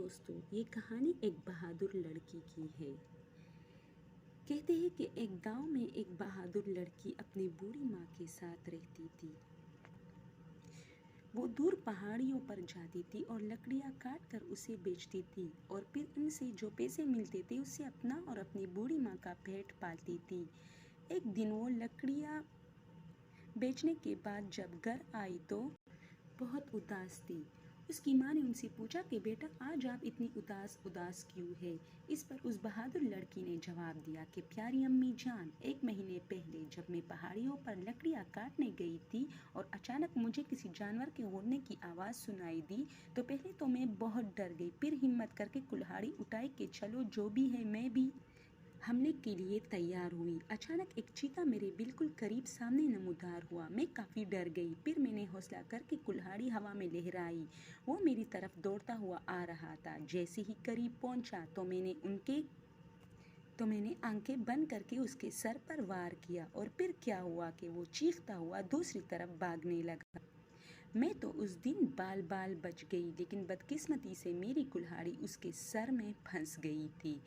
دوستوں، یہ کہانی ایک بہادر لڑکی کی ہے۔ کہتے ہیں کہ ایک گاؤں میں ایک بہادر لڑکی اپنی بوڑھی ماں کے ساتھ رہتی تھی۔ وہ دور پہاڑیوں پر جاتی تھی اور لکڑیاں کاٹ کر اسے بیچتی تھی اور پھر ان سے جو پیسے ملتے تھے اس سے اپنا اور اپنی بوڑھی ماں کا پیٹ پالتی تھی۔ ایک دن وہ لکڑیاں بیچنے کے بعد جب گھر آئی تو بہت اداس تھی۔ اس کی ماں نے ان سے پوچھا کہ بیٹا آج آپ اتنی اداس کیوں ہے؟ اس پر اس بہادر لڑکی نے جواب دیا کہ پیاری امی جان، 1 مہینے پہلے جب میں پہاڑیوں پر لکڑیاں کاٹنے گئی تھی اور اچانک مجھے کسی جانور کے غورنے کی آواز سنائی دی تو پہلے تو میں بہت ڈر گئی، پھر ہمت کر کے کلہاڑی اٹھائی کہ چلو جو بھی ہے میں بھی حملے کے لیے تیار ہوئی۔ اچانک ایک چیتا میرے بالکل قریب سامنے نمودار ہوا۔ میں کافی ڈر گئی، پھر میں نے حوصلہ کر کے کلہاڑی ہوا میں لہرائی۔ وہ میری طرف دوڑتا ہوا آ رہا تھا۔ جیسے ہی قریب پہنچا تو میں نے آنکھیں بند کر کے اس کے سر پر وار کیا اور پھر کیا ہوا کہ وہ چیختا ہوا دوسری طرف بھاگنے لگا۔ میں تو اس دن بال بچ گئی، لیکن بدقسمتی سے میری کلہاڑی اس کے سر میں پھنس گئی تھی۔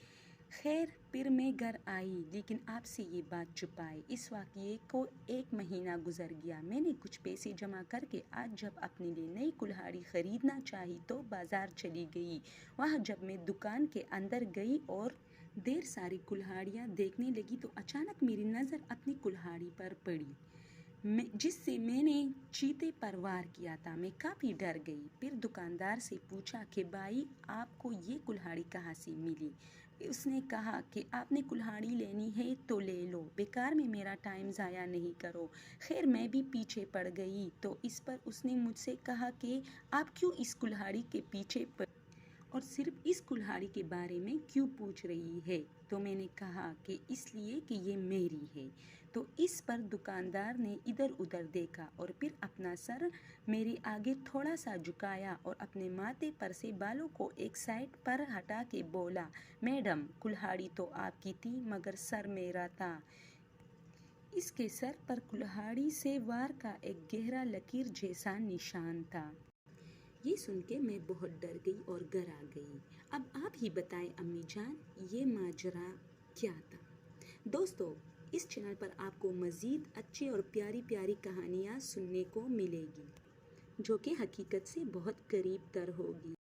خیر پھر میں گھر آئی، لیکن آپ سے یہ بات چھپائے۔ اس واقعے کو 1 مہینہ گزر گیا۔ میں نے کچھ پیسے جمع کر کے آج جب اپنے لیے نئی کلہاڑی خریدنا چاہی تو بازار چلی گئی۔ وہاں جب میں دکان کے اندر گئی اور ڈھیر ساری کلہاڑیاں دیکھنے لگی تو اچانک میری نظر اپنی کلہاڑی پر پڑی جس سے میں نے چیتے پر وار کیا تھا۔ میں کافی ڈر گئی۔ پھر دکاندار سے پوچھا کہ بھائی آپ کو یہ کلہاڑی کہاں سے ملی؟ اس نے کہا کہ آپ نے کلہاڑی لینی ہے تو لے لو، بیکار میں میرا ٹائم ضائع نہیں کرو۔ خیر میں بھی پیچھے پڑ گئی تو اس پر اس نے مجھ سے کہا کہ آپ کیوں اس کلہاڑی کے پیچھے پڑ اور صرف اس کلہاڑی کے بارے میں کیوں پوچھ رہی ہے؟ تو میں نے کہا کہ اس لیے کہ یہ میری ہے۔ تو اس پر دکاندار نے ادھر ادھر دیکھا اور پھر اپنا سر میرے آگے تھوڑا سا جھکایا اور اپنے ماتھے پر سے بالوں کو ایک سائڈ پر ہٹا کے بولا، میڈم کلہاڑی تو آپ کی تھی مگر سر میرا تھا۔ اس کے سر پر کلہاڑی سے وار کا ایک گہرا لکیر جیسا نشان تھا۔ یہ سن کے میں بہت ڈر گئی اور گھر آ گئی۔ اب آپ ہی بتائیں امی جان، یہ ماجرا کیا تھا؟ دوستو، اس چینل پر آپ کو مزید اچھی اور پیاری پیاری کہانیاں سننے کو ملے گی جو کہ حقیقت سے بہت قریب تر ہوگی۔